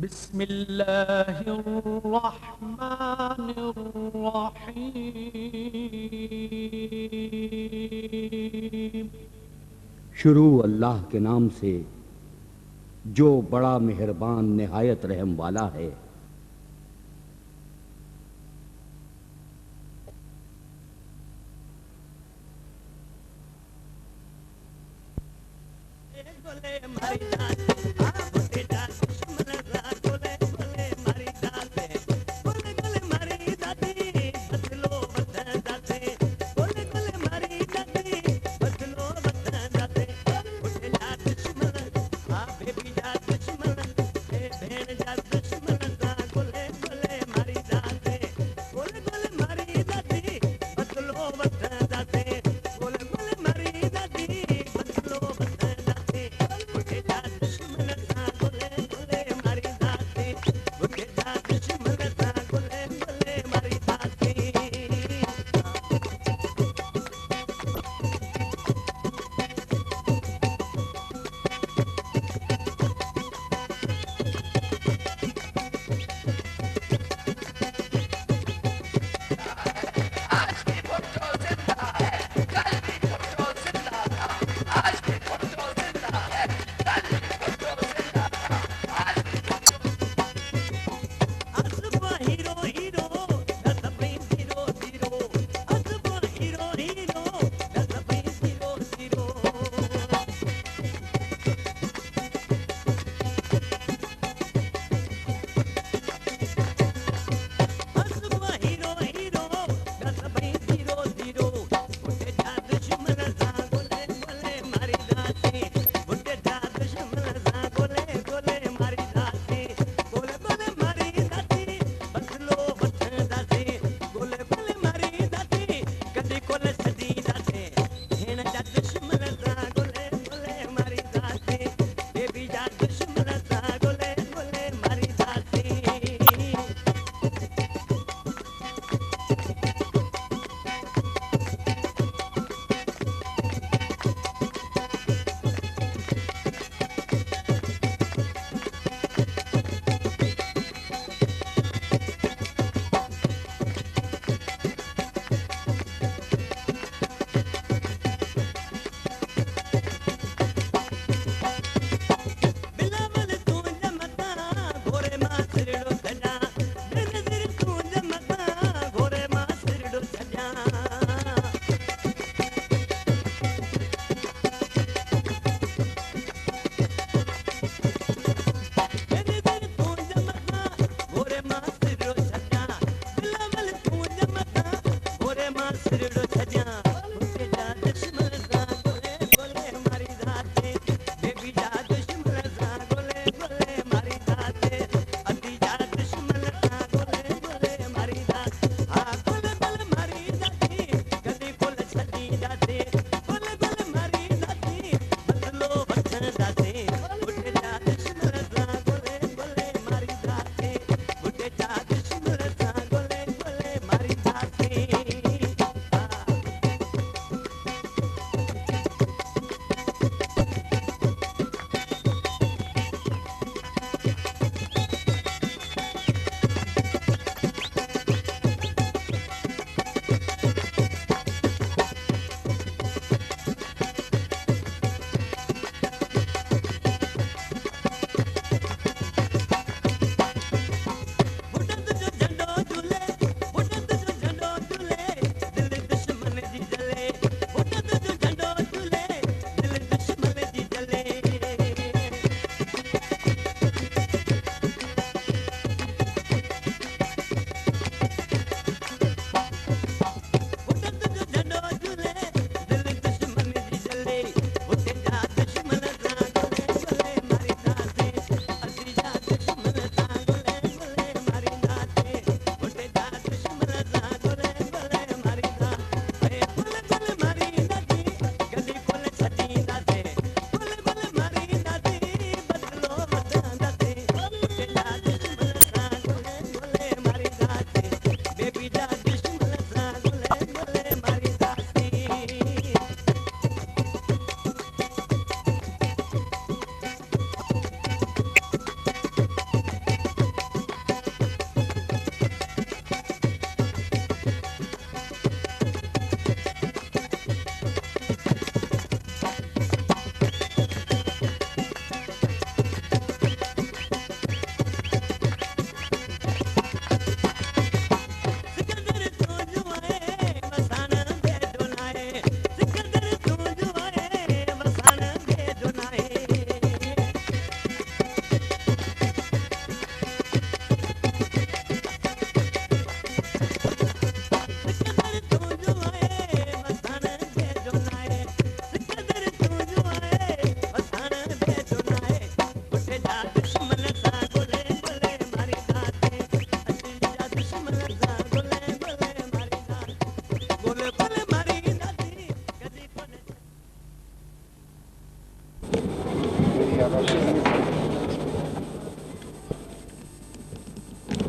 बिस्मिल्लाहिर्रहमानिर्रहीम। शुरू अल्लाह के नाम से जो बड़ा मेहरबान निहायत रहम वाला है।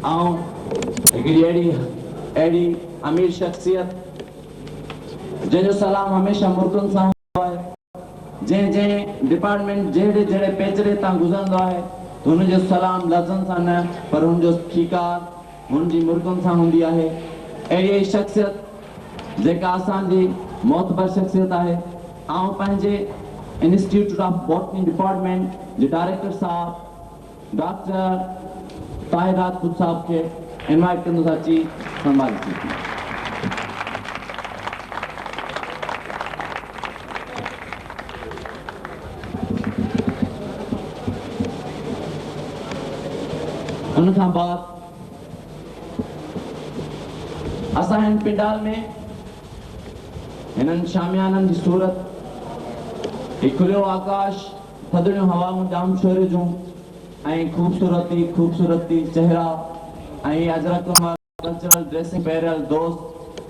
ऐं हिकिड़ी अहिड़ी अमीर शख़्सियत जंहिंजो सलाम हमेशह मुल्कनि सां हूंदो आहे, जंहिं डिपार्टमेंट जहिड़े पेचरे तां गुज़रंदो आहे त हुनजो सलाम लफ़्ज़नि सां न पर हुनजो खीकार हुनजी मुल्कनि सां हूंदी आहे। अहिड़ी शख़्सियत जेका असांजी मोतबर शख़्सियत आहे। ऐं पंहिंजे institute of botany department J director साहब डॉक्टर ताहिर राजपूत साहब खे इनवाइट कंदुसि अची संभाली। उन खां बाद असां हिन पिंडाल में हिननि शामियाननि जी सूरत, खुलियो आकाश, थधड़ियूं हवाऊं, जाम शोर जूं ऐं ख़ूबसूरती चेहरा ऐं अजरक कल्चरल ड्रेसिंग पहिरियल दोस्त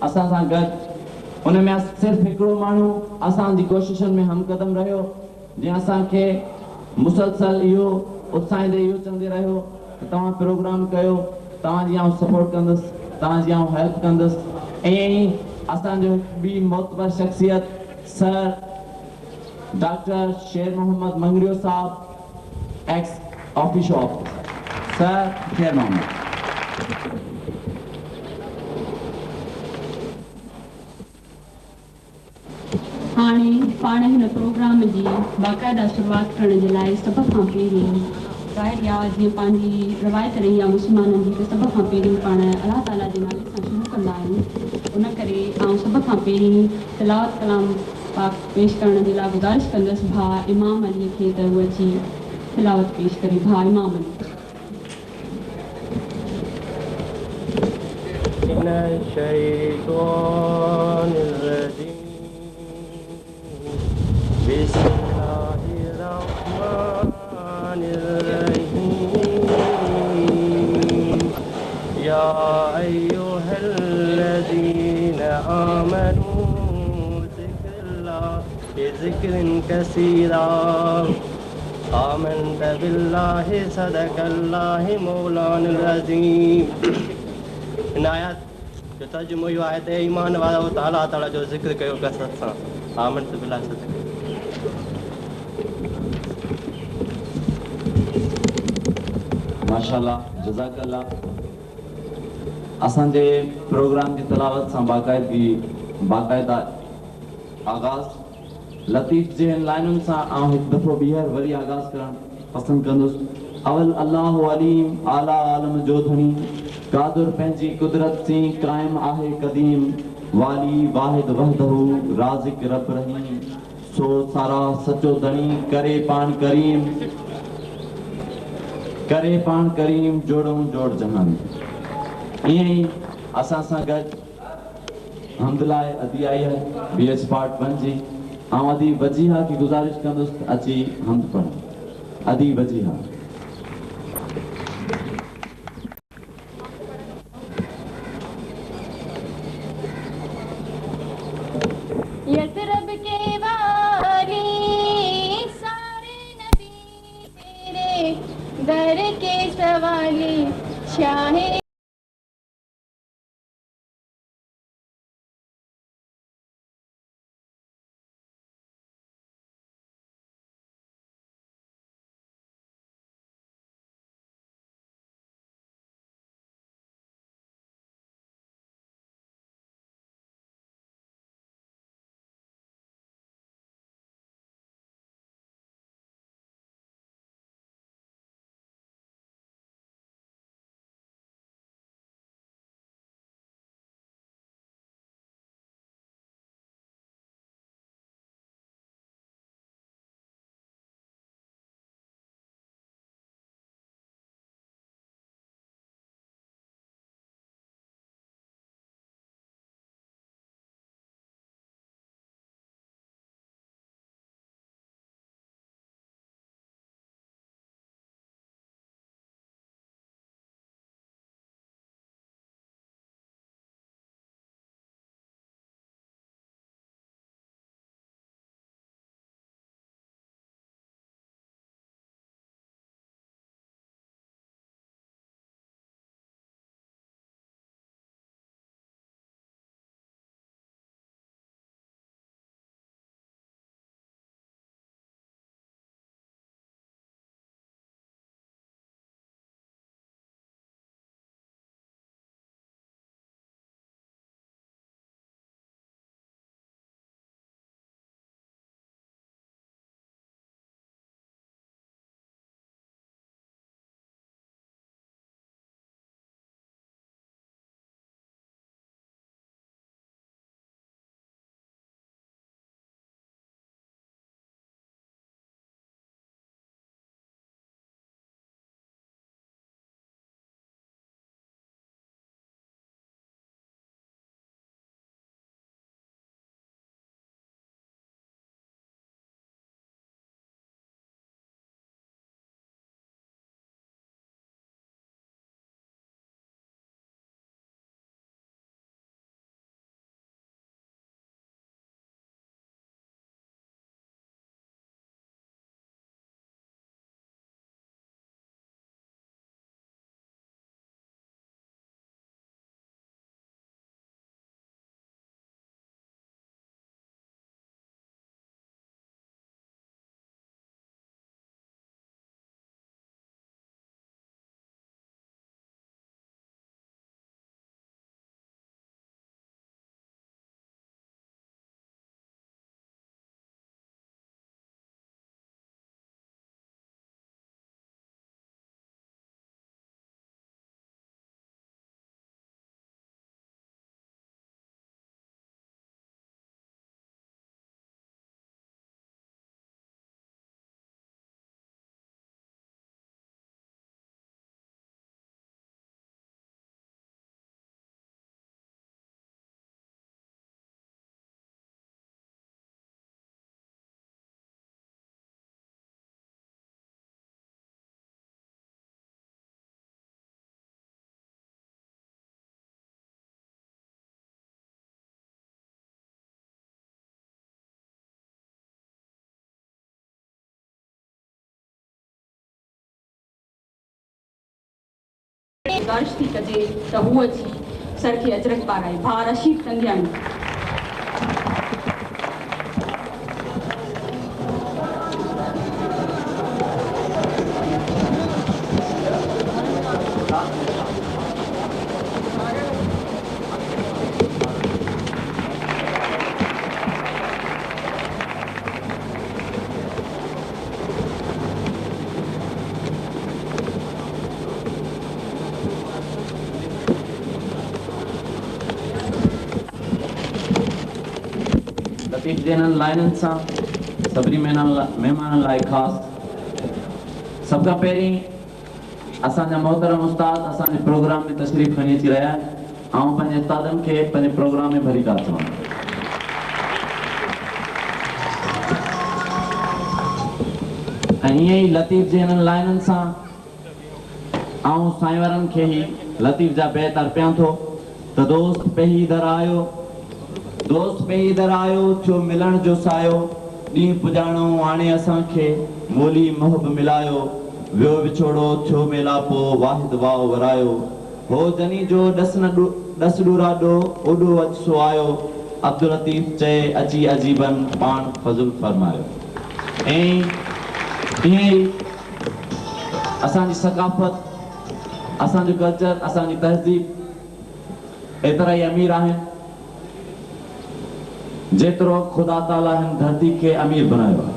असां सां गॾु। उन में सिर्फ़ु हिकिड़ो माण्हू असांजी कोशिशनि में हमक़दम रहियो, जंहिं असांखे मुसलसल इहो उत्साहींदे इहो चवंदे रहियो त तव्हां प्रोग्राम कयो, तव्हांजी आउं सपोर्ट कंदुसि, तव्हांजी आउं हेल्प कंदुसि। ईअं ई असांजो ॿी मोतबर शख़्सियत सर डॉक्टर शेर मोहम्मद मंगरियो साहब, एक्स ऑफिशियल ऑफिसर। सर शेर मोहम्मद। हाणे पाण हिन प्रोग्राम जी बाक़ाइदा शुरूआत करण जे लाइ सभ खां पहिरीं ज़ाहिर आहे जीअं पंहिंजी रवायत रही आहे मुस्लमाननि जी त सभ खां पहिरीं पाण अलाह ताला जे नाले सां शुरू कंदा आहियूं। उन करे आउं सभ खां पहिरीं तिलावत कलाम पाक पेश करण जे लाइ गुज़ारिश कंदसि भाउ इमाम अलीअ खे त उहो अची तिलावत पेश करे। भाउ इमाम अली। يا أيها الذين آمنوا ذكر الله بذكر كثيرا آمنت بالله صدق الله مولانا العظيم। इन आयत जो तर्जुमो इहो आहे त ईमान वारो त अलाह ताला जो ज़िक्र कयो कसरत सां। आमनत बिल्लाह सदक। माशाल्लाह, जज़ाकल्लाह। असांजे प्रोग्राम जी तलावत सां बाक़ाइदा आगाज़ लतीफ़ जे हिन लाइनुनि सां आउं हिकु दफ़ो ॿीहर वरी आगाज़ करणु पसंदि कंदुसि। अवल अल्लाह अलीम आला आलम जो धनी, कादुर पंहिंजी कुदरत सी क़ाइम आहे क़दीम, वाली वाहिद वहदहू राज़िक रब रहीम, सो सारा सचो धनी करे पाण करीम जोड़ूं जोड़ जहान। ईअं ई असां सां गॾु हमदलाए अदी आई है BS पार्ट 1 जी। ऐं अदी वजीहा की गुज़ारिश कंदुसि अची हमद पढ़। अदी वजीहा। यसरब के वाली सारे नबी तेरे दर के सवाली शाहे गुज़ारिश थी कजे त हू अची सर खे अजरक पाराए। भा रशीद तंगियाणी। लतीफ़ जैननि लाइननि सां सभिनी महिमाननि लाइ ख़ासि सभ खां पहिरीं असांजा मोहतरम उस्ताद असांजे प्रोग्राम में तशरीफ़ खणी अची रहिया आहिनि। ऐं पंहिंजे उस्तादनि खे पंहिंजे प्रोग्राम में भली था चवनि। ऐं ईअं ई लतीफ़ जैननि लाइननि सां ऐं साईं वारनि खे ई लतीफ़ जा बैत अर्पियां थो त दोस्त पहिरीं दर आयो छो मिलण जो सायो ॾींहुं पुॼाणो हाणे असांखे मोली मोहब मिलायो वियो विछोड़ो छो मेलापो वाहिद वाओ वरायो हो जनी जो डस डुराडो ओडो अचसो आयो अब्दुल लतीफ़ चए अची अजीबन पाण फज़ुल फरमायो। ऐं ईअं ई असांजी सकाफ़त असांजो कल्चर असांजी तहज़ीब एतिरा ई अमीर आहिनि जेतिरो ख़ुदा ताला हिन धरती खे अमीर बनायो आहे।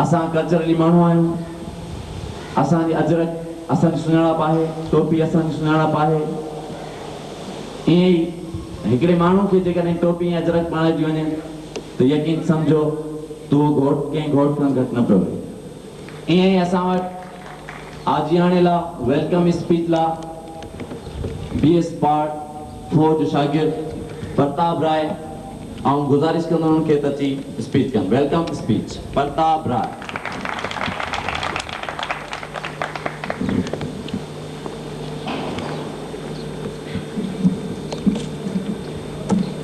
असां कल्चरली माण्हू आहियूं। असांजी अजरक असांजी सुञाणप आहे, टोपी असांजी सुञाणप आहे। ईअं ई हिकिड़े माण्हू खे जेकॾहिं टोपी ऐं अजरक पाइजी वञे त यकीन सम्झो त उहो कंहिं घोट खां घटि न पियो रहे। ईअं ई असां वटि आजियाणे लाइ वेलकम स्पीच लाइ BS पार्ट 4 जो शागिर्द प्रताप राय ऐं गुज़ारिश कंदो उन्हनि खे त अची स्पीच कनि। वेलकम स्पीच प्रताप राय।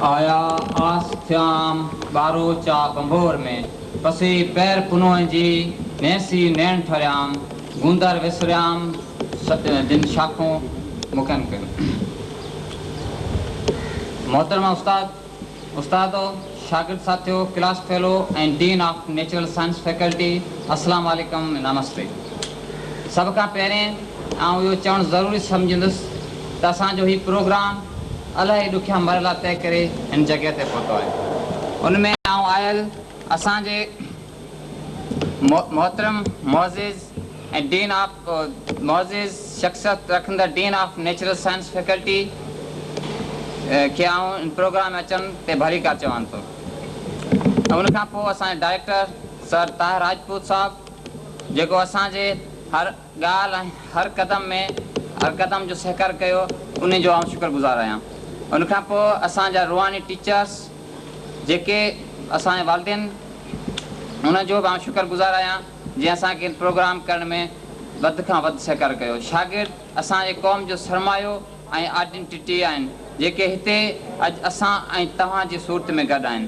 आया आस्थ्याम बारो चा बंभोर में पसी पैर पुनों जी नैसी नैन ठरियाम गुंदर विसरियाम जिन शाखों मुकन कर। मोहतरमा उस्तादो शागिर्द साथियों class fellow and dean of natural science faculty अस्सलाम वालेकुम नमस्ते। सब का पहिरें आउं इहो चवणु ज़रूरी सम्झंदुसि त असांजो ही प्रोग्राम अलाही ॾुखिया मरला तय करे हिन जॻह ते पहुतो आहे। उनमें आउं आयल असांजे मोहतरम मोअज़िज़ ऐं डीन ऑफ मोअज़िज़ शख्सियत रखंदड़ dean of natural science faculty के आउं प्रोग्राम में अचनि ते भली का चवां थो। उन खां पोइ असांजे डायरेक्टर सर ताहिर राजपूत साहब जेको असांजे हर ॻाल्हि ऐं हर क़दम जो सहकार कयो उन जो आउं शुक्रगुज़ार आहियां। उन खां पोइ असांजा रुहानी टीचर्स जेके असांजे वालिदैन उन जो बि आउं शुक्रगुज़ार आहियां जीअं असांखे प्रोग्राम करण में वधि खां वधि सहकार कयो। शागिर्द असांजे क़ौम जो सरमायो ऐं आइडेंटिटी आहिनि जेके हिते अॼु असां ऐं तव्हांजी सूरत में गॾु आहिनि।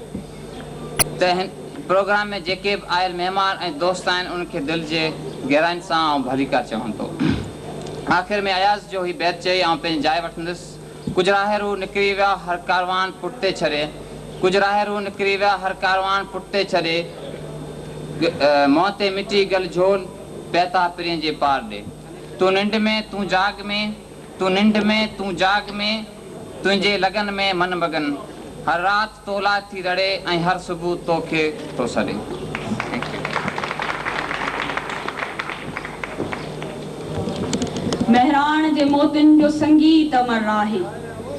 त हिन प्रोग्राम में जेके बि आयल महिमान ऐं दोस्त आहिनि उनखे दिलि जे गहराइनि सां आउं भली का चवां थो। आख़िर में अयाज़ जो ही बैत चई आउं पंहिंजी जाइ वठंदुसि। कुझु राहेरू निकिरी विया हर कारवान पुठिते छॾे कुझु राहेरू निकिरी विया हर कारवान पुठिते छॾे मुंहं ते मिटी गल झोल पैता पिरीअ जे पार ॾे। तूं निंड में तूं जाग में तूं निंड में तूं जाग में तुंहिंजे लगन में मन मगन हर रात तोला थी रड़े ऐं हर सुबुह तोखे थो सॾे। महराण जे मोतिन जो संगीत अमर आहे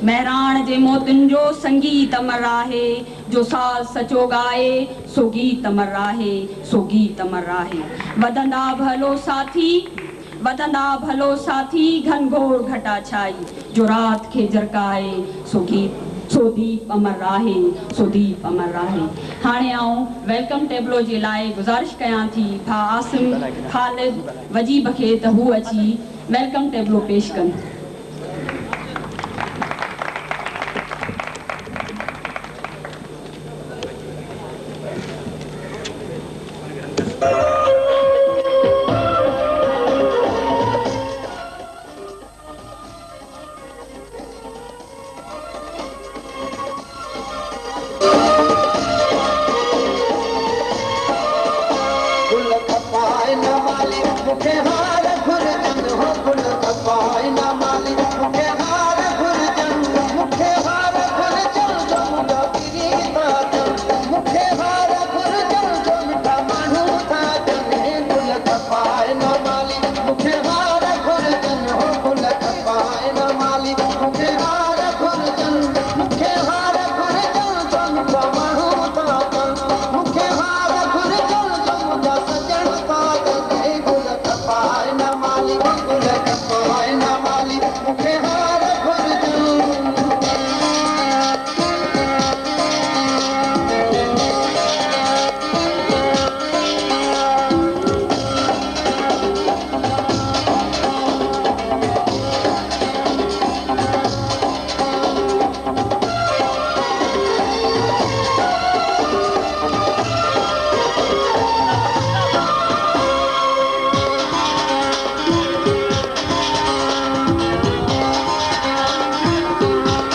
महराण जे मोतिन जो संगीत अमर आहे जो साज़ सचो गाए सो गीत अमर आहे सो गीत अमर आहे। वदंदा भलो साथी घनघोर घटा छाई जो रात खे जरकाए सो दीप अमर आहे सो दीप अमर आहे। हाणे आऊं वेलकम टेबलो जे लाइ गुज़ारिश कयां थी भा आसिम ख़ालिद वजीब खे त हू अची वेलकम टेबलो पेश कनि। मुखे हार घुरजन हो गुल खपाए न माली मुखे हार घुरजन मुखे हार घुरजन जो मुंहिंजा पीरी था जन मुखे हार घुरजन जो मिठा माण्हू था जन गुल खपाए न माली मुखे हार घुरजन हो गुल खपाए न माली मुखे हार घुरजन मुखे हार घुरजन जो मिठा माण्हू था जन मुखे हार घुरजन जो मुंहिंजा सजण था जन गुल खपाए न माली गुल खपाए न माली मुखे हार घुरजन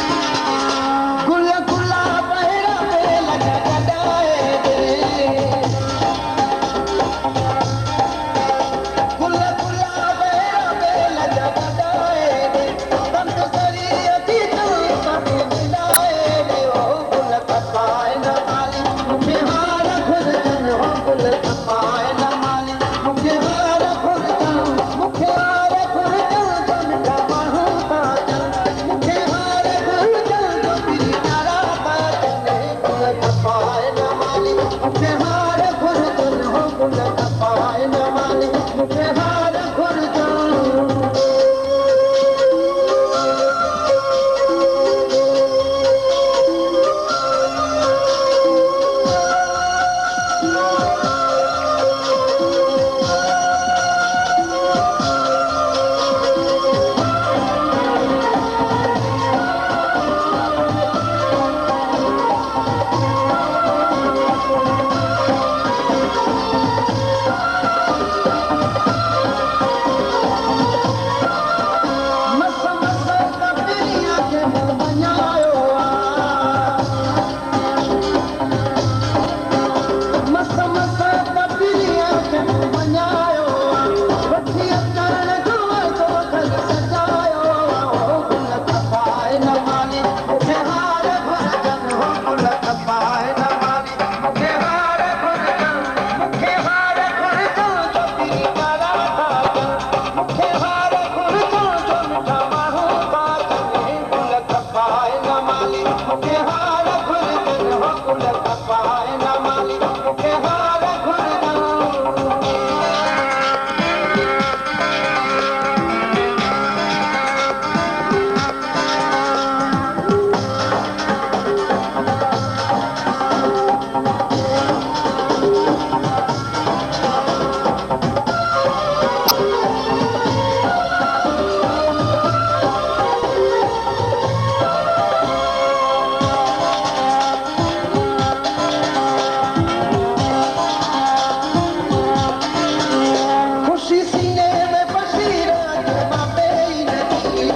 गुल गुलाब पे लगा गडाए दे गुल गुलाब पे लगा गडाए दे तन सरी अती तो सब मिलाए दे ओ गुल खपाए न माली मुखे हार घुरजन हो गुल खपाए न माली मुखे हार घुरजन मुखे हार घुरजन जो मिठा माण्हू था जन मुखे हार घुरजन जो पीरी तारा था जन गुल खपाए न माली मुखे हार घुरजन हो गुल खपाए न माली मुखे हार घुरजन मस मस कपिरिया के मुंह मञायो मस मस कपिरिया के मुंह मञायो वठी अचण जो तो घर सजायो गुल खपाए न माली मुखे हार घुरजन हो गुल खपाए न माली मुखे हार घुरजन मुखे हार घुरजन जो पीरी तारा था जन मुखे हार घुरजन जो मिठा माण्हू था जन गुल खपाए न माली मुखे हार घुरजन हो गुल खपाए न माली मुखे हार घुरजन खुशी सीने में बसी रात बापे ही नहीं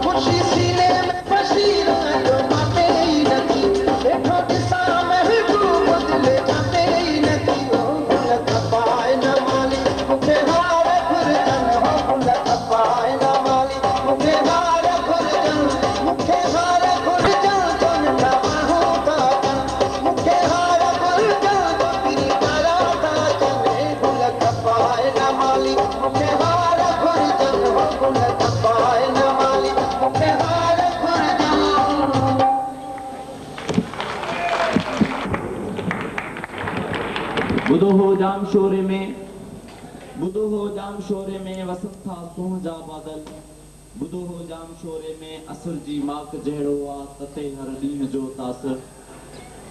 खुशी सीने में बसी रात बापे ही नहीं देखो दिशा में ही डूब दिले जाते ही नहीं ओ गुल खपाए न माली मुखे हार घुरजन हो गुल खपाए न माली मुखे हार घुरजन मुखे हार घुरजन जो मिठा माण्हू था जन मुखे हार घुरजन जो पीरी तारा था जन गुल खपाए न माली मुखे हार घुरजन हो गुल खपाए न माली मुखे हार घुरजन बुधो हो जाम शोरे में बुधो हो जाम शोरे में वसंत था सोह जा बादल बुधो हो जाम शोरे में असर जी माक जहिड़ो आ तते हर ॾींहं जो तासर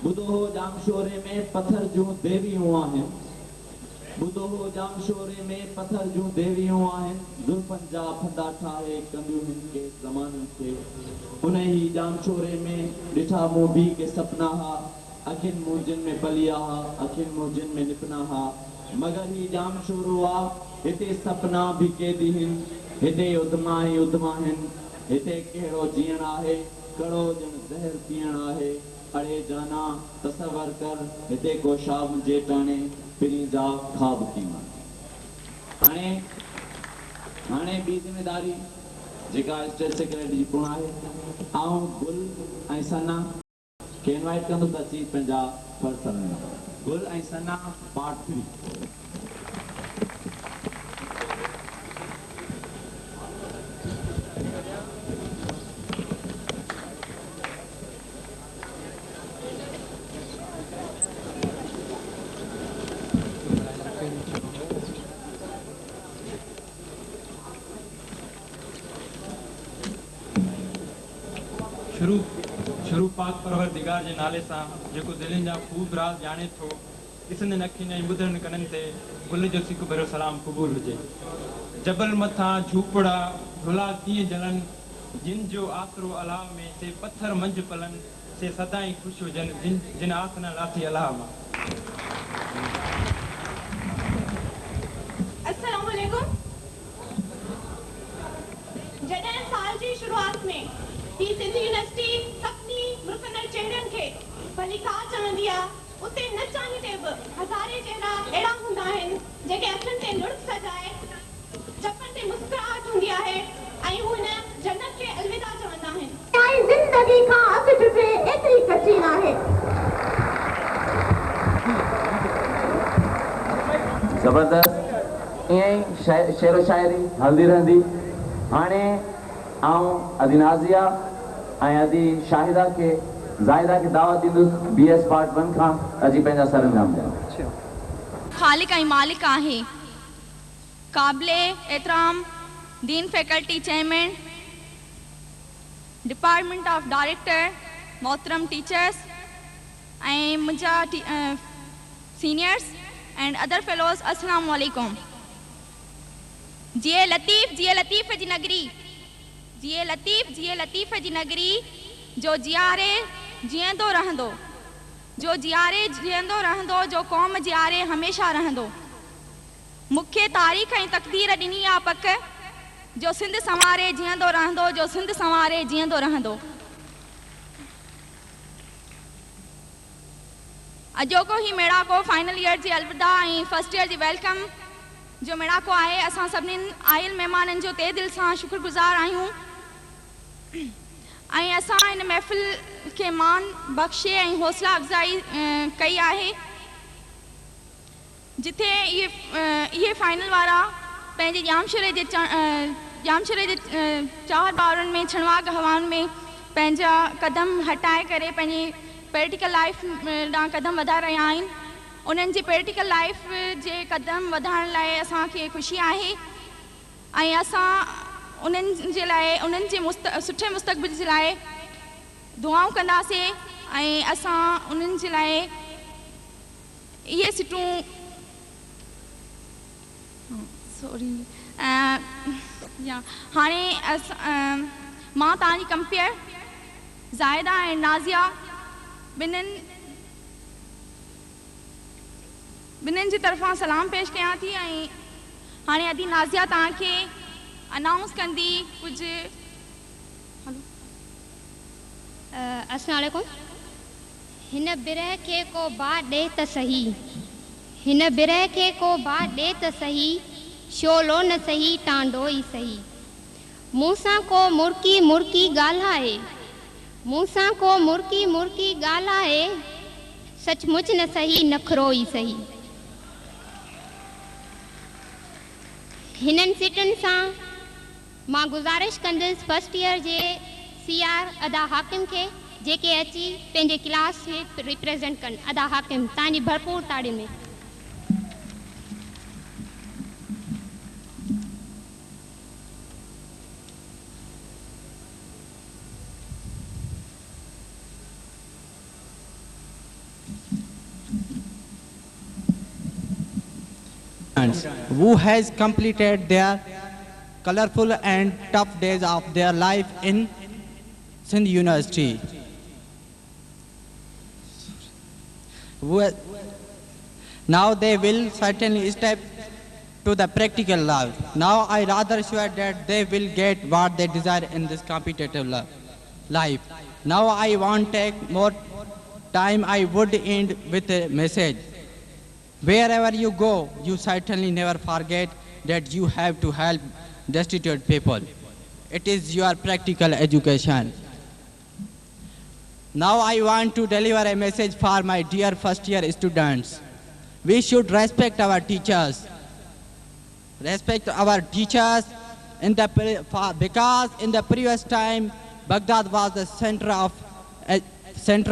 बुधो हो जाम शोरे में पत्थर जूं देवियूं आहिनि बुधो हो जाम शोरे में पत्थर जूं देवियूं आहिनि जुल्फनि जा फंदा ठाहे कंदियूं हिन के ज़माननि खे उन ही जाम शोरे में ॾिठा मूं भी के सपना हा अखियुनि मुंहिंजनि में पलिया हा अखियुनि मुंहिंजनि में निपना हा मगर ही जाम शोरो आ हिते सपना भी केदी हिन हिते उधमा ही उधमा हिन हिते कहिड़ो जीअण आहे कड़ो ॼण ज़हर पीअण आहे अड़े जाना तसवर कर हिते को शाम जे टाणे पिरी जा खाब कीमा हाणे हाणे बी जिम्मेदारी जेका स्टेट सेक्रेटरी जी पूर्ण आहे आऊं गुल ऐं सना खे इनवाइट कंदुसि त अची पंहिंजा फर्ज़ सरणा गुल ऐं सना पार्ट 3 शुरू पाक परवरदिगार जे नाले सां जेको दिलनि जा ख़ूब राज़ ॼाणे थो ॾिसंदड़ अखियुनि ऐं ॿुधंदड़ कननि ते गुल जो सिक भरियो सलाम क़बूल हुजे। जबल मथां झूपड़ा ढुला कीअं जलनि जिन जो आसरो अलाह में से पत्थर मंझि पलनि से सदाईं ख़ुशि हुजनि जिन आस न लाथी अलाह मां। अस्सलाम वालेकुम। जॾहिं साल जी शुरूआत में ही सिंधी यूनिवर्सिटी सभिनी मुल्कनि चेहरनि खे भली का चवंदी आहे उते न चाहींदे बि हज़ारे चेहरा अहिड़ा हूंदा आहिनि जेके अखियुनि ते लुड़क सजाए चपनि ते मुस्कुराहट हूंदी आहे ऐं हू हिन जन्नत खे अलविदा चवंदा आहिनि। ज़िंदगी खां अॻु फिटे एतिरी कची नाहे। ज़बरदस्त ईअं ई शेरो शाइरी हलंदी रहंदी। हाणे आऊं अदी नाज़िया ऐं अदी शाहिदा के ज़ाहिदा के दावत ॾींदुसि BS पार्ट 1 खां अजी पंहिंजा सरंजाम ॾियनि। खालिक ऐं मालिक आहे क़ाबिले एहतराम दीन faculty chairman department of director मोहतरम टीचर्स ऐं मुंहिंजा सीनियर्स एंड अदर फेलोज़ अस्सलाम वालेकुम। जिए लतीफ़ जी नगरी जिए लतीफ़ जी नगरी जो जियारे जीअंदो रहंदो जो जियारे जीअंदो रहंदो जो क़ौम जियारे हमेशह रहंदो। मूंखे तारीख़ ऐं तक़दीर ॾिनी आहे पक जो सिंध संवारे जीअंदो रहंदो जो सिंध संवारे जीअंदो रहंदो। अॼोको ही मेड़ाको फाइनल ईयर जी अलविदा ऐं फर्स्ट ईयर जी वेलकम जो मेड़ाको आहे। असां सभिनीनि आयल महिमाननि जो तहे दिलि सां शुक्रगुज़ार आहियूं ऐं असां हिन महफ़िल खे मान बख़्शे ऐं हौसला अफ़ज़ाई कई आहे जिथे इहे फाइनल वारा पंहिंजे ॼामशुरे जे चार ॿारनि में छणवाग हवाउनि में पंहिंजा कदम हटाए करे पंहिंजी पॉलिटिकल लाइफ ॾांहुं कदम वधाए रहिया आहिनि। उन्हनि जी पॉलिटिकल लाइफ जे कदम वधाइण लाइ असांखे ख़ुशी आहे ऐं असां उन्हनि जे लाइ उन्हनि जे सुठे मुस्तक़बिल जे लाइ दुआऊं कंदासीं ऐं असां उन्हनि जे लाइ इहे सीटूं हाणे मां तव्हांजी कंपेयर ज़ाहिदा ऐं नाज़िया ॿिन्हिनि जी तरफ़ां सलाम पेश कयां थी ऐं हाणे अदी नाज़िया तव्हांखे अनाउंस कंदी कुझु। अस्सलाम वालेकुम। हिन बिरह खे को बात ॾे त सही हिन बिरह खे को बात ॾे त सही शोलो न सही टांडो ई सही मूंसां को मुर्की मुर्की ॻाल्हाए मूंसां को मुर्की मुर्की ॻाल्हाए सचमुच न सही नखरो ई सही। हिननि सीटुनि सां मां गुज़ारिश कंदसि फर्स्ट ईयर जे CR अदा हाकिम खे जेके अची पंहिंजे क्लास खे रिप्रेज़ेंट कनि। अदा हाकिम तव्हांजी भरपूर ताड़ियुनि में। who has completed their colorful and tough days of their life in Sindh University. Now they will certainly step to the practical life. Now I rather sure that they will get what they desire in this competitive life. Now I won't take more time, I would end with a message. Wherever you go, you certainly never forget that you have to help destitute people. It is your practical education. Now I want to deliver a message for my dear first-year students. We should respect our teachers. Respect our teachers because in the previous time, Baghdad was the center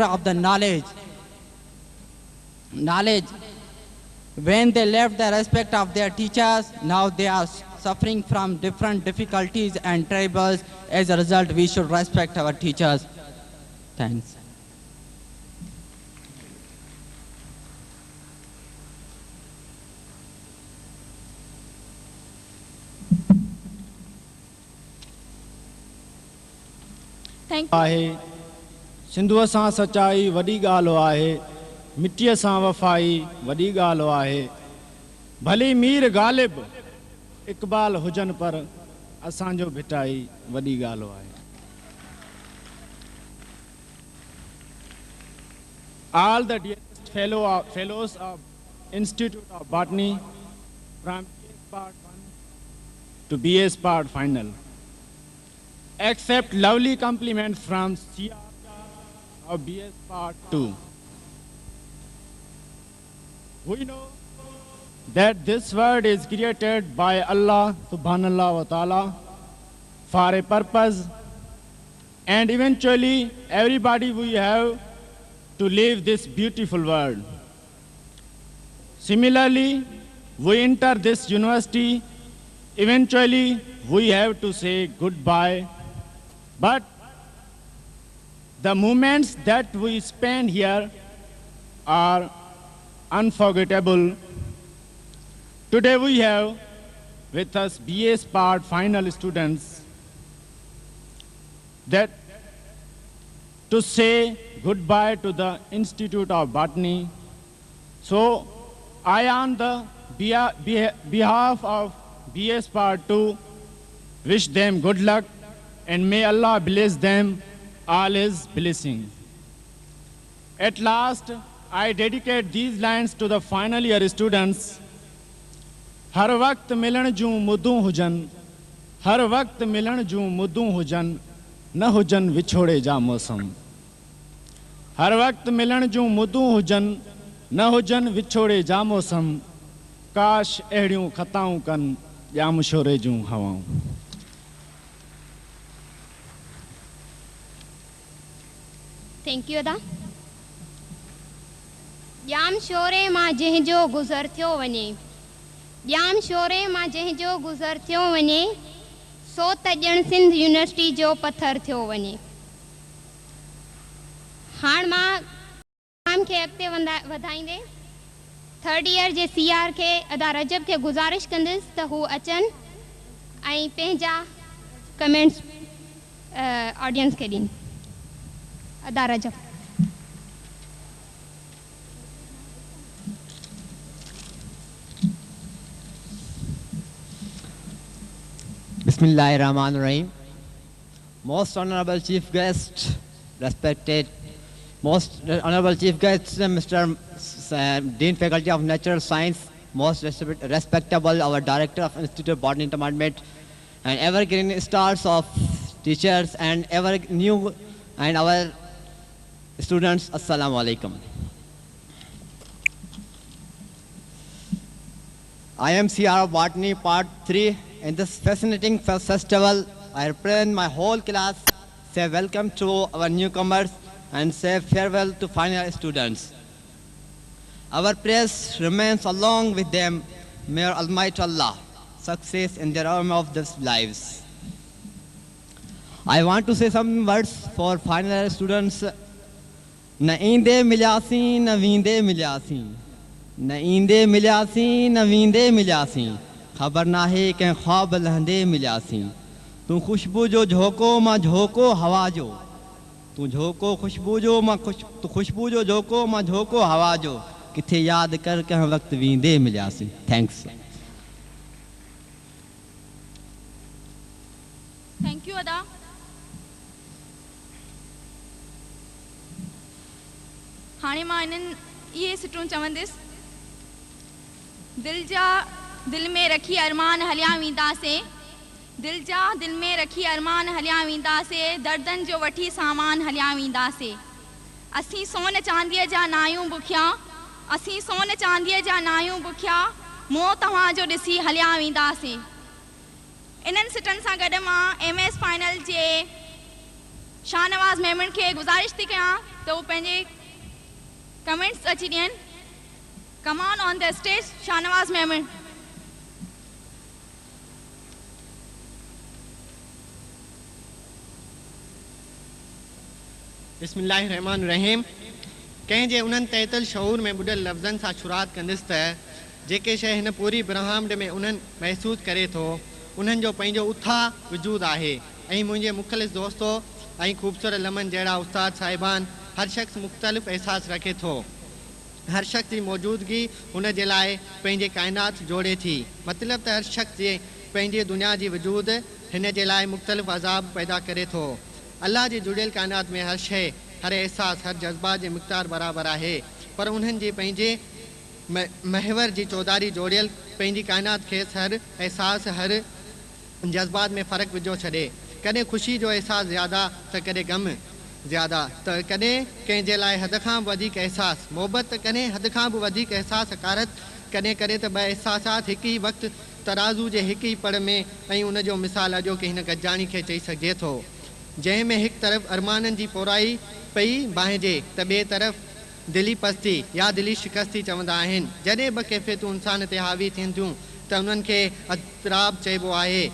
of the knowledge. When they left the respect of their teachers, now they are suffering from different difficulties and troubles. As a result, we should respect our teachers. Thanks. Thank you. आहे सिंधुअ सां सचाई वॾी ॻाल्हि आहे, मिटीअ सां वफ़ाई वॾी ॻाल्हि आहे। भली मीर ग़ालिब इक़बाल हुजनि पर असांजो भिटाई वॾी ॻाल्हि आहे। All the dearest fellows of Institute of Botany from BS Part 1 to BS Part Final, accept lovely compliments from CR of BS Part 2. We know that this world is created by Allah subhanallah wa ta'ala for a purpose, and eventually everybody will have to leave this beautiful world. Similarly, we enter this university, eventually we have to say goodbye, but the moments that we spend here are unforgettable. Today we have with us BS Part Final students that to say goodbye to the Institute of Botany. So I on the behalf of BS Part 2 wish them good luck and may Allah bless them all His blessing. At last, I dedicate these lines to the final year students. हर वक्त मिलन जूं मुदूं Heusen, हर वक्त मिलन जूं मुदूं Heusen, न Heusen विछोड़े जा मौसम। हर वक्त मिलन जूं मुदूं Heusen, न हुजन विछोड़े जा मौसम। काश अहिड़ियूं ख़ताऊं कनि या मुशोरे जूं हवाऊं। थैंक यू अदा। ॼाम शोरे मां जंहिंजो गुज़र थियो वञे, ॼाम शोरे मां जंहिंजो गुज़र थियो वञे, सो त ॼण सिंध यूनिवर्सिटी जो पथर थियो वञे। हाणे मां प्रोग्राम खे अॻिते वधाईंदे थर्ड ईयर जे CR खे अदा रजब खे गुज़ारिश कंदसि त हू अचनि ऐं पंहिंजा कमेंट्स ऑडियंस खे ॾियनि। अदा रजब। Bismillahirrahmanirrahim. Most honorable chief guest, respected most honorable chief guest, Mr. Dean Faculty of Natural Science, most respectable our Director of Institute of Botany Department, and evergreen stars of teachers and ever new and our students, Assalamu alaikum. I am CR of Botany Part 3. In this fascinating festival, I represent my whole class, say welcome to our newcomers and say farewell to final students. Our prayers remains along with them. May Almighty Allah success in their arm of their lives. I want to say some words for final students. Na inde milyasi, na vinde milyasi. Na inde milyasi, na vinde milyasi. खबर ना है कि ख्वाब लहंदे मिलासी। तू खुशबू जो झोंको माँ झोंको हवा जो, तू झोंको खुशबू जो माँ तू खुशबू जो झोंको माँ झोंको हवा जो, किथे याद कर के वक्त वींदे मिलासी। थैंक्स। थैंक यू अदा। हाणे मां इन्हनि इहे सिटूं चवंदसि। दिल में रखी अरमान हलिया वेंदासीं, दिल में रखी अरमान हलिया वेंदासीं, दर्दनि जो वठी सामान हलिया वेंदासीं। असीं सोन चांदीअ जा नायूं बुखिया, असीं सोन चांदीअ जा नायूं बुखिया, मोह तव्हांजो ॾिसी हलिया वेंदासीं। इन्हनि सिटनि सां गॾु मां MS फाइनल जे शाहनवाज़ मेमन खे गुज़ारिश थी कयां त उहे पंहिंजे कमेंट्स अची ॾियनि। Come on the stage Shahnawaz Memon. बिस्मिल्लाहिर्रहमानिर्रहीम। कंहिंजे उन्हनि तैतल शऊर में ॿुॾल लफ़्ज़नि सां शुरूआत कंदुसि त जेके शइ हिन पूरी ब्रह्मांड में उन्हनि महसूसु करे थो उन्हनि जो पंहिंजो उथा वजूद आहे। ऐं मुंहिंजे मुख़लिस दोस्तो ऐं ख़ूबसूरत लमन जहिड़ा उस्ताद साहिबान हर शख़्स मुख़्तलिफ़ एहसास रखे थो। हर शख़्स जी मौजूदगी हुन जे लाइ पंहिंजे काइनात जोड़े थी। मतिलबु त हर शख़्स जे पंहिंजे दुनिया जी वजूद हिन जे लाइ मुख़्तलिफ़ अज़ाब पैदा करे थो। अल्लाह जी जुड़ियल काइनात में हर शइ, हर एहसास, हर जज़्बात जे मिक़दार बराबरि आहे, पर उन्हनि जे पंहिंजे महवर जी चौधारी जोड़ियल पंहिंजी काइनात खे हर एहसास, हर जज़्बात में फ़र्क़ु विझो छॾे। कॾहिं ख़ुशी जो एहसास ज़्यादा त कॾहिं ग़म ज़्यादा, त कॾहिं कंहिंजे लाइ हद खां बि वधीक एहसास मोहबत, त कॾहिं हद खां बि वधीक एहसास हकारत, कॾहिं कॾहिं त ॿ एहसासात हिकु ई वक़्तु तराज़ू जे हिकु ई पड़ में। ऐं उनजो मिसाल अॼोके हिन गॾिजाणी खे चई सघिजे थो, जंहिंमें हिकु तरफ़ अरमाननि जी पोराई पई बाहिजे त ॿिए तरफ़ दिली पस्ती या दिली शिकस्ती चवंदा आहिनि। जॾहिं ॿ कैफ़ियतूं इंसान ते हावी थियनि थियूं त उन्हनि खे अतराब चइबो आहे।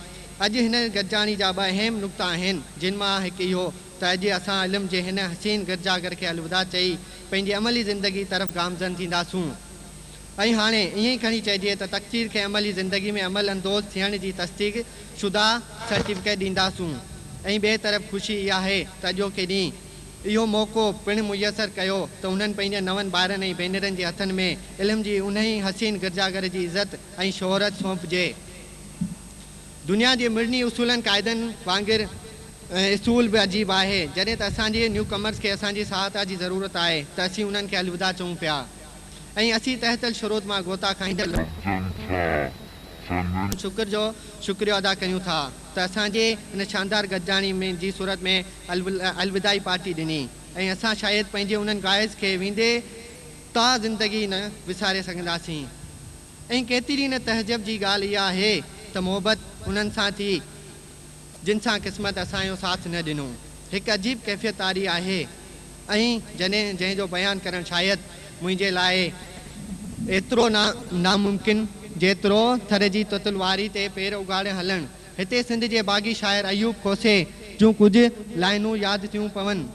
अॼु हिन गॾिजाणी जा ॿ अहम नुक़्ता आहिनि, जिन मां हिकु इहो त अॼु असां इल्म जे हिन हसीन गिरजागर खे अलविदा चई पंहिंजी अमली ज़िंदगी तरफ़ गामज़न थींदासूं। ऐं हाणे ईअं ई खणी चइजे त तक़दीर खे अमली ज़िंदगी में अमल अंदोज़ थियण जी तस्दीक़ शुदा सर्टिफिकेट ॾींदासूं। ऐं ॿिए तरफ़ ख़ुशी इहा आहे त अॼोके ॾींहुं इहो मौक़ो पिणु मुयसरु कयो त उन्हनि पंहिंजे नवनि ॿारनि ऐं भेनरनि जे हथनि में इल्म जी उन ई हसीन गिरजागर जी इज़त ऐं शोहरत सौंपजे। दुनिया जे मिड़नी उसूलनि क़ाइदनि वांगुरु इसूल बि अजीब आहे। जॾहिं त असांजे न्यू कमर्स खे असांजी सहायता जी ज़रूरत आहे त असीं उन्हनि खे अलविदा चऊं पिया ऐं असीं तहतल शुरूत मां गोता खाईंदड़ शुक्र जो शुक्रिया अदा कयूं था त असांजे हिन शानदार गॾिजाणी में जी सूरत में अलविदाई पार्टी ॾिनी ऐं असां शायदि पंहिंजे उन्हनि गाइज़ खे वेंदे ता ज़िंदगी न विसारे सघंदासीं। ऐं केतिरी न तहज़ब जी ॻाल्हि इहा आहे त मोहबत उन्हनि सां थी जिन सां क़िस्मत असांजो साथ न ॾिनो। हिकु अजीब कैफ़ियत तारी आहे ऐं जंहिंजो बयानु करणु शायदि मुंहिंजे लाइ एतिरो नामुमकिन जेतिरो थर जी तुतलवारी ते पेर उगाड़े हलणु। हिते सिंध जे बाग़ी शाइर अयूब खोसे जूं कुझु लाइनूं यादि थियूं पवनि।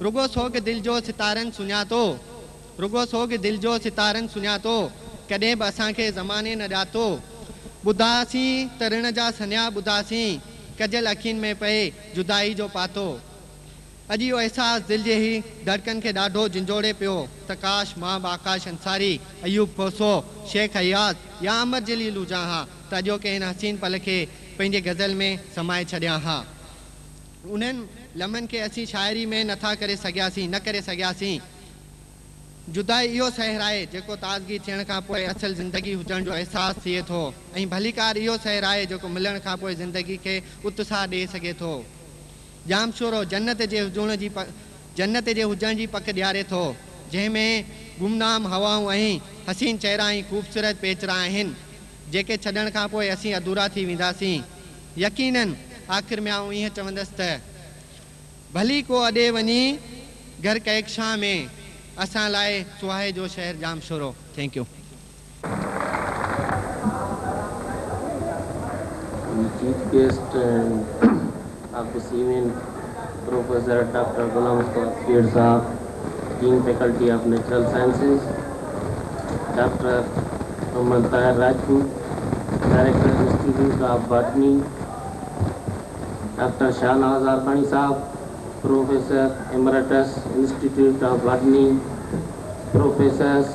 रुगो सोग दिलि जो सितारनि सुञातो, रुगो सोग दिलि जो सितारनि सुञातो, कॾहिं बि असांखे ज़माने न ॼातो। ॿुधासीं त ऋण जा सन्या ॿुधासीं, कजल अखियुनि में पए जुदाई जो पातो। अॼु इहो अहसासु दिलि जे ई धड़कन खे ॾाढो झंझोड़े पियो त काश मां आकाश अंसारी, अयूब खोसो, शेख हयात या अमर जलीलू जहां त अॼोके हिन हसीन पल खे पंहिंजे गज़ल में समाए छॾिया हा। उन्हनि लम्हनि खे असीं शाइरी में नथा करे सघियासीं। जुदाई इहो सहर आहे जेको ताज़गी थियण खां पोइ असल ज़िंदगी हुजण जो अहसासु थिए थो ऐं भलीकार इहो सहर आहे जेको मिलण खां पोइ ज़िंदगी खे उत्साह ॾेई सघे थो। जाम शोरो जन्नत जे हुजण जी पक ॾियारे थो, जंहिंमें गुमनाम हवाऊं ऐं हसीन चहिरा ऐं ख़ूबसूरत पेचरा आहिनि जेके छॾण खां पोइ असीं अधूरा थी वेंदासीं। यकीनन आख़िर में आऊं ईअं चवंदसि त भली को अॾे वञी घर कैक शाह में असां लाइ सुहाए जो शहर जाम शोरो। Thank you. Chief guest of this evening, Professor Dr. Ghulam Mustafa Sahab, Dean Faculty of Natural Sciences, Dr. Mohammad Tahir Rajput, Director Institute of Botany, Dr. Shahnawaz Arfani Sahab, Professor Emeritus Institute of Botany, Professors,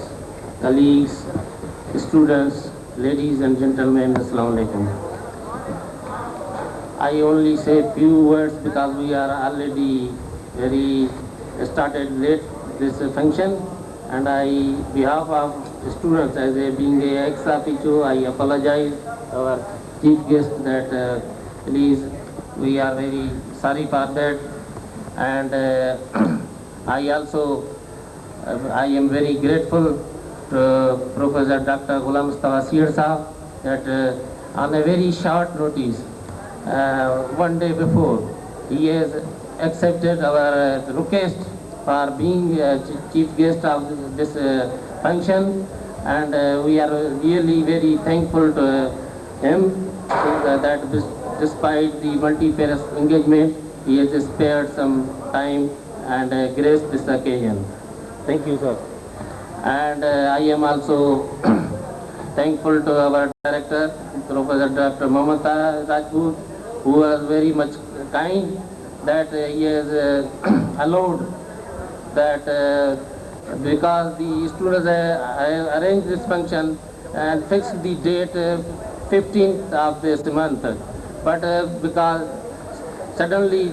colleagues, students, ladies and gentlemen, Assalamu Alaikum. I only say few words because we are already started late this function, and I, behalf of students, as a being a ex officio, I apologize our chief guest that please, we are very sorry for that, and I also I am very grateful to Professor Dr. Ghulam Mustafa Seer Sahab that on a very short notice, one day before, he has accepted our request for being chief guest of this function, and we are really very thankful to him that despite the multifarious engagement, he has spared some time and graced this occasion. Thank you, sir. And I am also thankful to our director, Professor Dr. Mamata Rajput, who was very much kind that he has allowed that because the students arranged this function and fixed the date 15th of this month, but because suddenly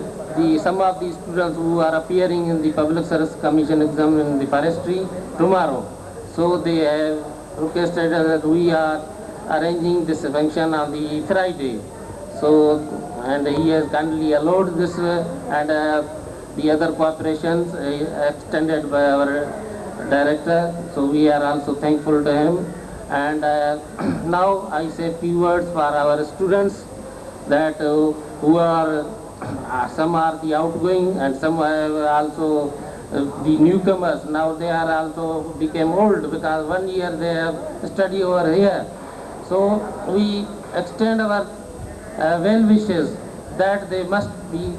some of the students who are appearing in the Public Service Commission exam in the forestry tomorrow, so they have requested that we are arranging this function on the Friday. So, and he has kindly allowed this and the other cooperations extended by our director. So we are also thankful to him. And now I say a few words for our students that who are some are the outgoing and some are also the newcomers. Now they are also became old because 1 year they have studied over here. So we extend our well wishes that they must be,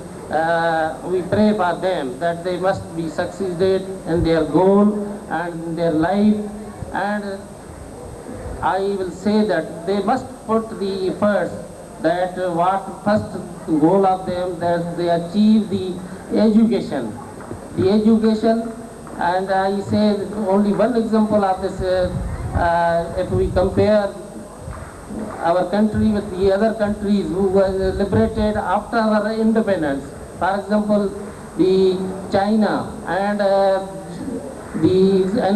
we pray for them that they must be succeeded in their goal and in their life, and I will say that they must put the efforts that what first goal of them that they achieve the education. The education, and I say only one example of this, if we compare our country with the other countries who were liberated after our independence. For example, the China and an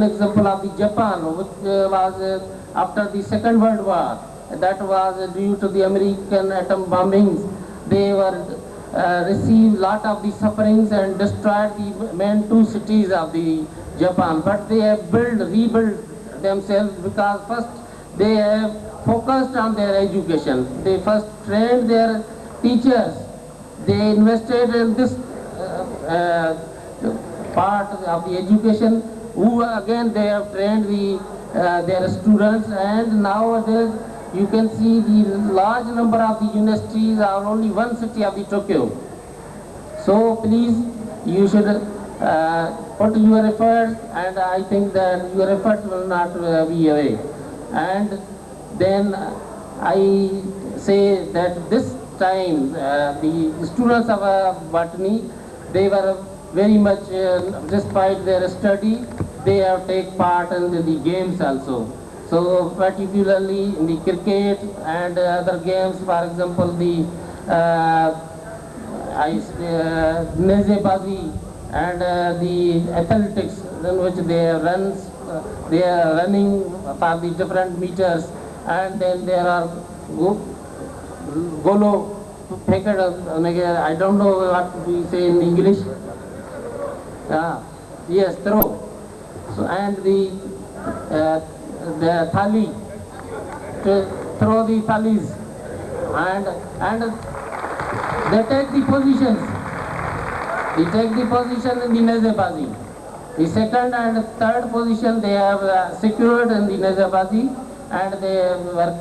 example of the Japan, which was after the Second World War. That was due to the American atom bombings. They were received lot of the sufferings and destroyed the main two cities of the Japan. But they have rebuilt themselves because first they have focused on their education. They first trained their teachers. They invested in this part of the education, who again they have trained their students, and nowadays you can see the large number of the universities are only one city of the Tokyo. So please, you should put your efforts, and I think that your efforts will not be away. And then I say that this time the students of botany, they were very much, despite their study, they have taken part in the games also. So particularly in the cricket and other games, for example, the nezebazi and the athletics, in which they are running for the different meters, and then there are golo, I don't know what we say in English. Yes, throw. So, and the thali, to throw the thalis, and they take the positions. They take the position in the nezebazi. The second and third position they have secured in the nezebazi, and they work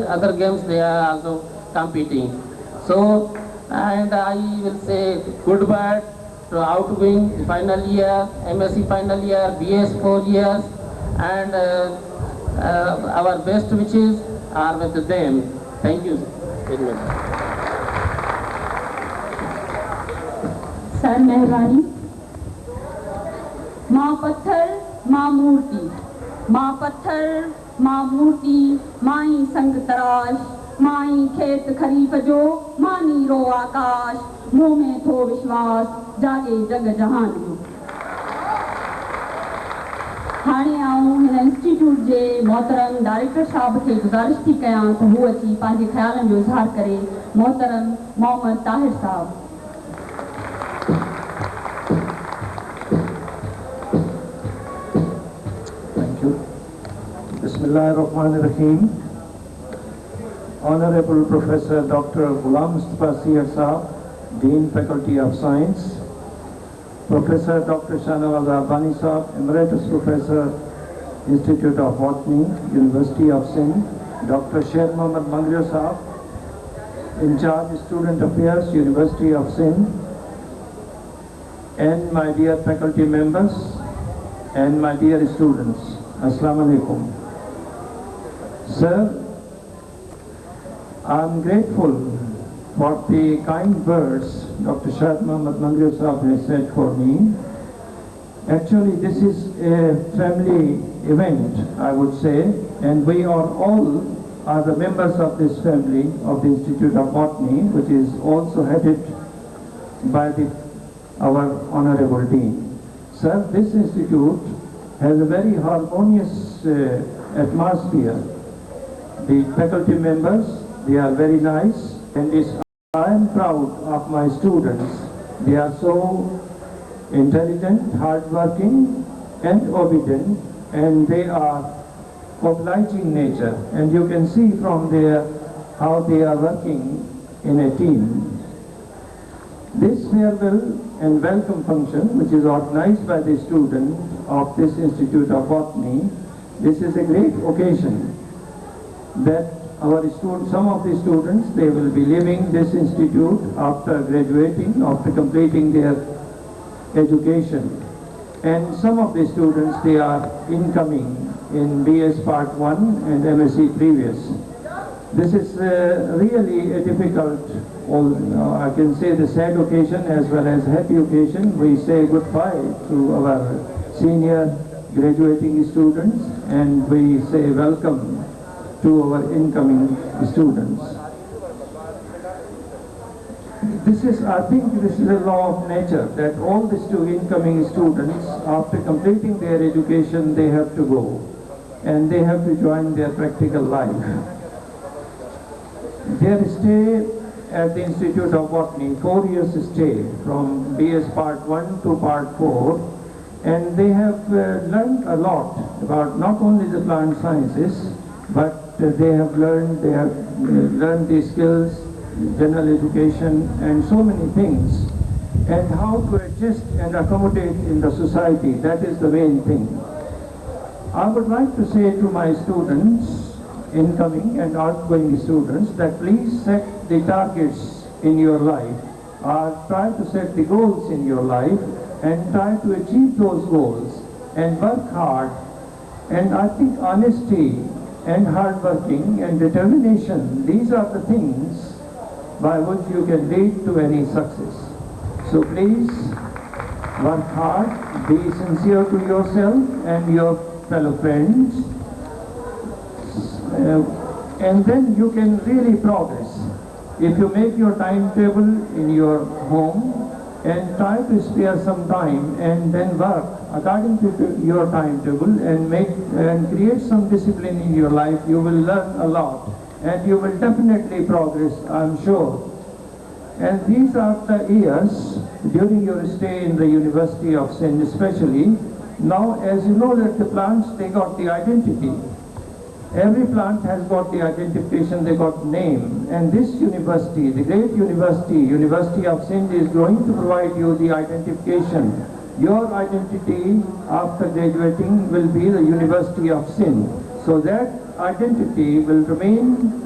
other games they are also competing. So, and I will say goodbye to outgoing final year, MSc final year, BS 4 years, and our best wishes are with them. Thank you very much. Sir मेहरबानी। माँ पत्थर माँ मूर्ति, माँ पत्थर माँ मूर्ति, माई संग तराश, माई खेत खरीफ जो, माँ नीरो आकाश, मुँह में थो विश्वास, जागे जग जहान जो। हाणे आऊं हिन इंस्टीट्यूट जे मोहतरम डायरेक्टर साहब खे गुज़ारिश थी कयां त हू अची पंहिंजे ख़्यालनि जो इज़हार करे। मोहतरम मोहम्मद ताहिर साहब। Thank you. Bismillahirrahmanirrahim. Honorable Professor Dr. Ghulam Mustafa Sir Saab, Dean Faculty of Science, Professor Dr. Shahnawaz Rabbani Saab, Emeritus Professor, Institute of Botany, University of Sindh, Dr. Sheikh Mohammad Mangrio Saab, in charge Student Affairs, University of Sindh, and my dear faculty members and my dear students, Assalamu alaikum. Sir, I'm grateful for the kind words Dr. Sheikh Mohammad Mangrio Saab has said for me. Actually, this is a family event, I would say, and we are all the members of this family of the Institute of Botany, which is also headed by our Honorable Dean. Sir, this institute has a very harmonious atmosphere. The faculty members, they are very nice, and I am proud of my students. They are so intelligent, hardworking, and obedient, and they are obliging nature. And you can see from there how they are working in a team. This farewell and welcome function, which is organized by the students of this Institute of Botany, this is a great occasion that some of the students, they will be leaving this institute after graduating, after completing their education. And some of the students, they are incoming in BS Part 1 and MSc Previous. This is really a difficult, I can say the sad occasion as well as happy occasion. We say goodbye to our senior graduating students and we say welcome to our incoming students. I think this is a law of nature that all these two incoming students, after completing their education, they have to go and they have to join their practical life. Their stay at the Institute of Botany, 4 years stay from BS Part 1 to Part 4, and they have learned a lot about not only the plant sciences, but they have learned the skills, general education, and so many things, and how to adjust and accommodate in the society. That is the main thing. I would like to say to my students, incoming and outgoing students, that please set the targets in your life, or try to set the goals in your life, and try to achieve those goals, and work hard. And I think honesty and hard working and determination, these are the things by which you can lead to any success. So please work hard, be sincere to yourself and your fellow friends, and then you can really progress. If you make your timetable in your home and try to spare some time and then work according to your timetable and create some discipline in your life, you will learn a lot and you will definitely progress, I'm sure. And these are the years during your stay in the University of Sindh especially. Now, as you know that the plants, they got the identity. Every plant has got the identification, they got name. And this university, the great university, University of Sindh, is going to provide you the identification. Your identity after graduating will be the University of Sindh. So that identity will remain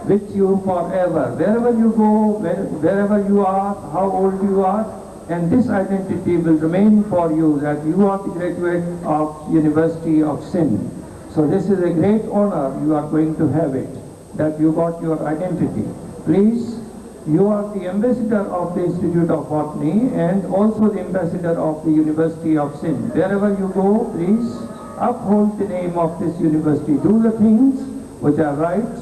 with you forever. Wherever you go, wherever you are, how old you are, and this identity will remain for you that you are the graduate of University of Sindh. So this is a great honor you are going to have it, that you got your identity. Please, you are the ambassador of the Institute of Botany and also the ambassador of the University of Sindh. Wherever you go, please uphold the name of this university. Do the things which are right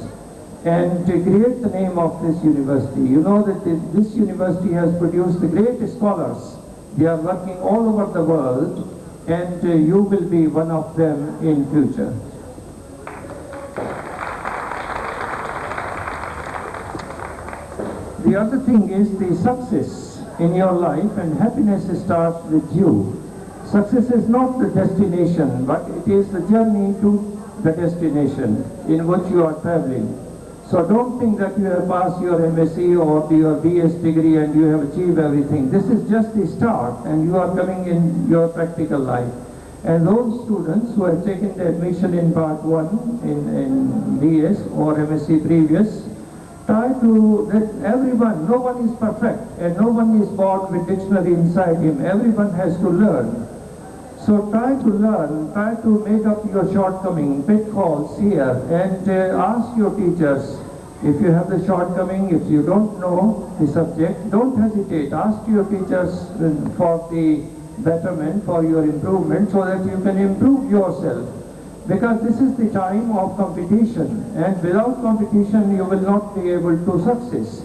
and to create the name of this university. You know that this university has produced the great scholars. They are working all over the world and you will be one of them in future. The other thing is the success in your life, and happiness starts with you. Success is not the destination, but it is the journey to the destination in which you are traveling. So don't think that you have passed your MSc or your BS degree and you have achieved everything. This is just the start, and you are coming in your practical life. And those students who have taken the admission in part 1 in BS or MSc previous, try to let everyone, no one is perfect and no one is born with dictionary inside him. Everyone has to learn. So try to learn, try to make up your shortcoming, pitfalls here, and ask your teachers. If you have the shortcoming, if you don't know the subject, don't hesitate. Ask your teachers for the betterment, for your improvement, so that you can improve yourself. Because this is the time of competition, and without competition you will not be able to success.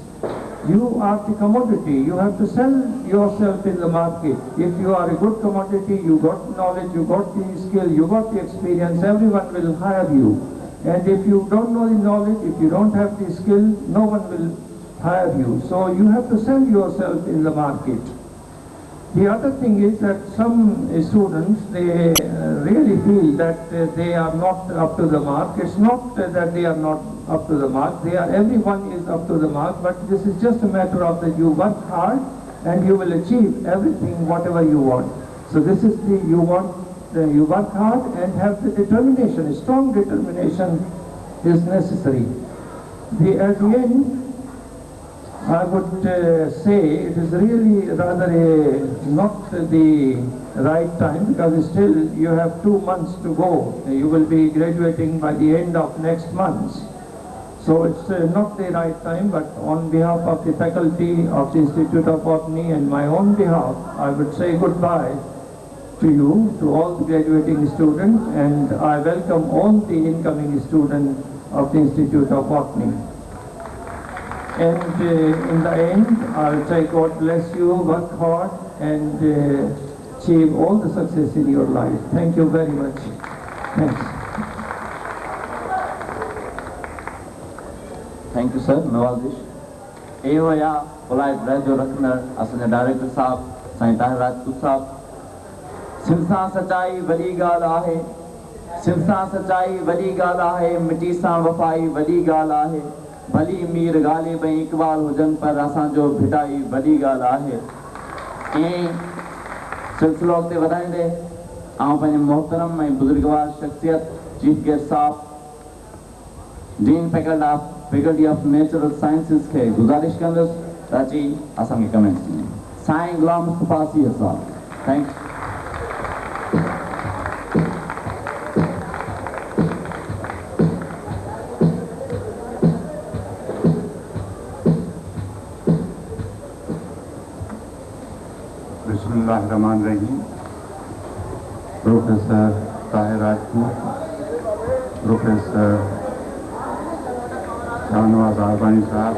You are the commodity. You have to sell yourself in the market. If you are a good commodity, you got knowledge, you got the skill, you got the experience, everyone will hire you. And if you don't know the knowledge, if you don't have the skill, no one will hire you. So you have to sell yourself in the market. The other thing is that some students, they really feel that they are not up to the mark. It's not that they are not up to the mark. Everyone is up to the mark, but this is just a matter of that you work hard and you will achieve everything, whatever you want. So this is you work hard and have the determination. A strong determination is necessary. At the end, I would say it is really rather not the right time, because still you have 2 months to go. You will be graduating by the end of next month. So it's not the right time, but on behalf of the faculty of the Institute of Botany and my own behalf, I would say goodbye to you, to all the graduating students, and I welcome all the incoming students of the Institute of Botany. And in the end, I'll say God bless you, work hard, and achieve all the success in your life. Thank you very much. Thanks. Thank you, sir. Nawazish. Eho ya polite radio raknar asane director sahab Saint Tahir Rajput sahab. Simsa sachai wali gaal aahe. Simsa sachai wali gaal aahe. Miti sa wafai wali gaal aahe. भली मीर गाले में Iqbal Heusen पर असां जो भिटाई वॾी ॻाल्हि आहे। ईअं सिलसिलो अॻिते वधाईंदे आउं पंहिंजे मोहतरम ऐं बुज़ुर्गवार शख़्सियत चीफ गेस्ट साहब dean faculty of natural sciences खे गुज़ारिश कंदुसि त अची असांखे कमेंट्स ॾियनि। साईं गुलाम मुस्तफ़ा सीहर साहब। थैंक्स। बिस्मिल्लाहिर्रहमानिर्रहीम। प्रोफेसर ताहिर राजपूत, प्रोफेसर शाहनवाज आरबानी साहब,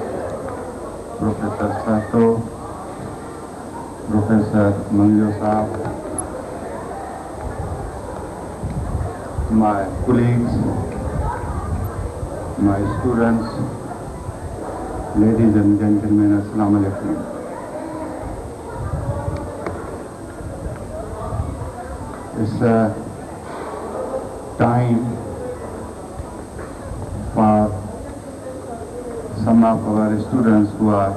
प्रोफेसर सातो, प्रोफेसर मंजू साहब, my colleagues, my students, ladies and gentlemen, Assalamu alaikum. It's a time for some of our students who are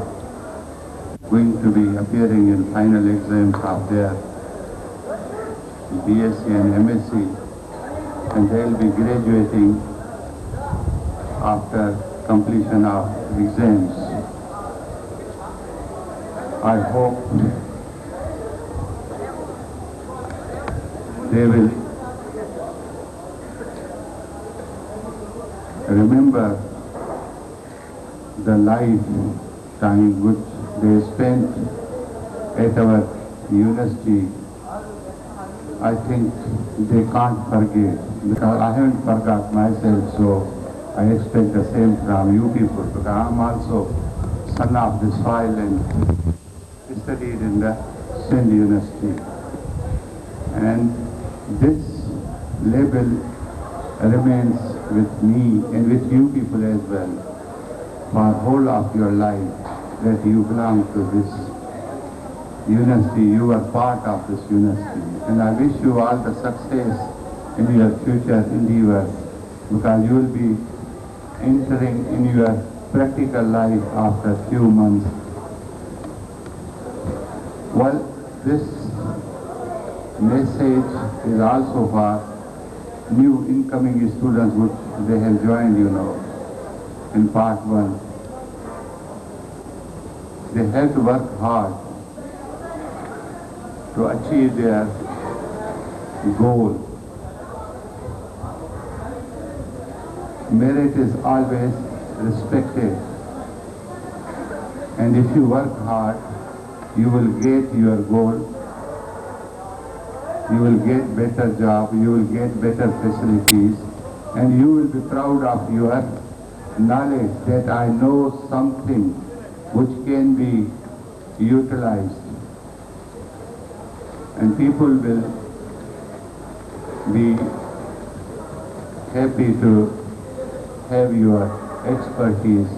going to be appearing in final exams of their BSc and MSc, and they'll be graduating after completion of exams. I hope they will remember the lifetime which they spent at our university. I think they can't forget, because I haven't forgot myself, so I expect the same from you people, because I'm also son of this soil and studied in the Sindh University. And this label remains with me and with you people as well for whole of your life, that you belong to this university, you are part of this university. And I wish you all the success in your future endeavors, because you will be entering in your practical life after few months. Well, this message is also for new incoming students which they have joined, in part 1. They have to work hard to achieve their goal. Merit is always respected, and if you work hard, you will get your goal, you will get better job, you will get better facilities, and you will be proud of your knowledge that I know something which can be utilized, and people will be happy to have your expertise.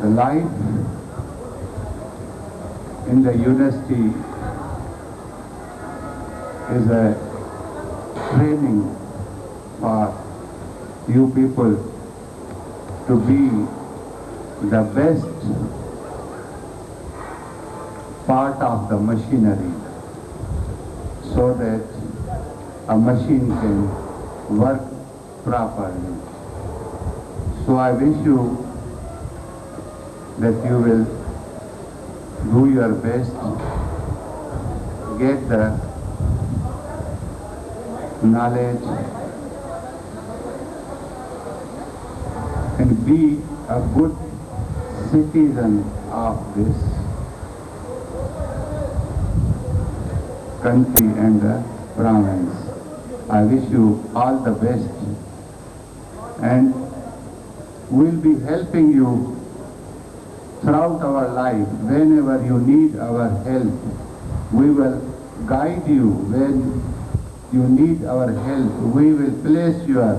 The life in the university is a training for you people to be the best part of the machinery, so that a machine can work properly. So I wish you that you will do your best, get the knowledge, and be a good citizen of this country and the province. I wish you all the best, and we'll be helping you throughout our life. Whenever you need our help, we will guide you. When you need our help, we will place your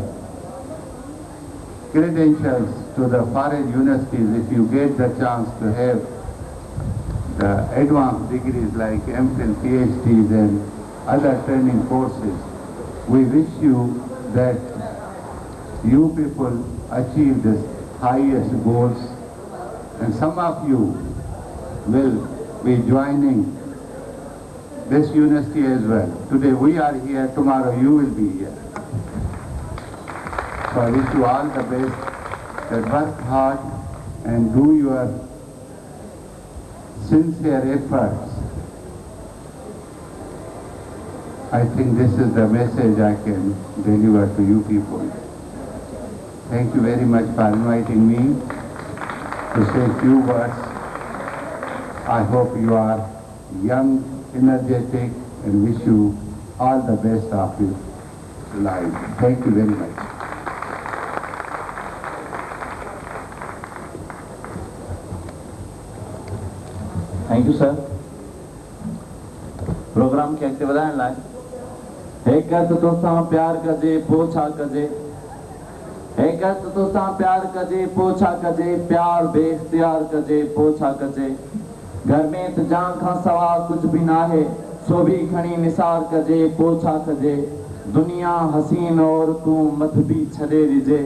credentials to the foreign universities if you get the chance to have the advanced degrees like MPhil, PhDs and other training courses. We wish you that you people achieve the highest goals, and some of you will be joining this university as well. Today we are here, tomorrow you will be here. So I wish you all the best, that work hard and do your sincere efforts. I think this is the message I can deliver to you people. Thank you very much for inviting me to say a few words. I hope you are young, energetic, and wish you all the best of your life. Thank you very much. Thank you sir. Programme खे अॻिते वधाइण लाइ हिक हथ तोसां प्यार कजे पोइ छा कजे, हिक हथ तोसां प्यार कजे पोइ छा कजे, प्यार बेइख्तियार कजे पोइ छा कजे, घर में इंतजाम खां सवा कुछ भी ना है, सो भी खणी निसार कजे पोइ छा कजे, दुनिया हसीन और तू मत भी छॾे ॾिजे,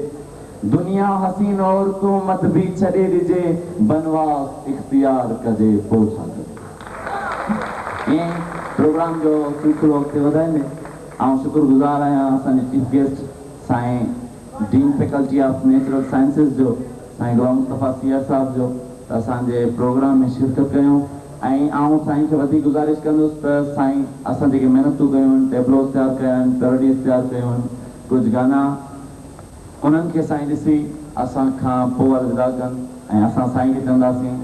दुनिया हसीन और तू मत भी छॾे ॾिजे, बनवास इख्तियार कजे पोइ छा कजे। ईअं प्रोग्राम जो सिलसिलो अॻिते वधाईंदे ऐं शुक्रगुज़ार आहियां असांजे chief guest Sain dean faculty of natural sciences जो साईं गुलाम मुस्तफ़ा सीयर साहब जो त असांजे प्रोग्राम में शिरकत कयूं, ऐं आउं साईं खे वधीक गुज़ारिश कंदुसि त साईं असां जेके महिनतूं कयूं आहिनि, टेबलोस तयारु कया आहिनि, पैरोडीज़ तयारु कयूं आहिनि, कुझु गाना उन्हनि खे साईं ॾिसी असां खां पोइ अलविदा कनि, ऐं असां साईं खे चवंदासीं,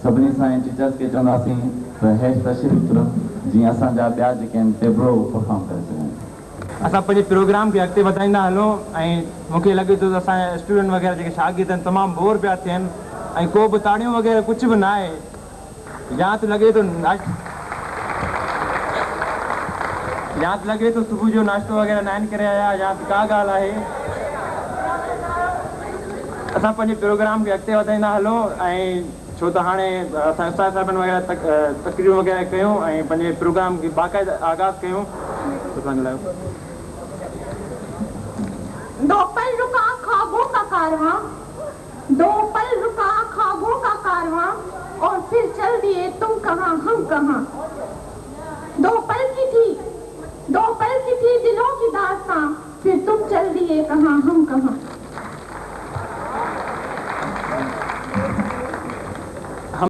सभिनी साईं टीचर्स खे चवंदासीं त हैश तशरीफ़ तुरनि जीअं असांजा ॿिया जेके आहिनि टेबलो परफॉर्म करे सघनि। असां पंहिंजे प्रोग्राम खे अॻिते वधाईंदा हलूं, ऐं मूंखे लॻे थो त असांजा स्टूडेंट वग़ैरह जेके शागिर्द आहिनि तमामु बोर पिया थियनि, ऐं को बि ताड़ियूं वग़ैरह कुझु बि न आहे, या त लॻे थो यहाँ लगे तो सुबह जो नाश्तो वगैरह नाइन करे आया यहाँ का ॻाल्हि आहे असां पंहिंजे प्रोग्राम खे अॻिते वधाईंदा हलो ऐं छो त हाणे असां उस्ताद साहिबनि वग़ैरह तकरीर वग़ैरह कयूं ऐं पंहिंजे प्रोग्राम खे बाक़ाइदा आगाज़ कयूं दो पल रुका ख्वाबों का कारवां, दो पल रुका ख्वाबों का कारवां और फिर चल दिए तुम कहाँ हम कहाँ। दो पल की थी दिलों की दास्तां, फिर तुम चल दिए कहाँ हम कहाँ।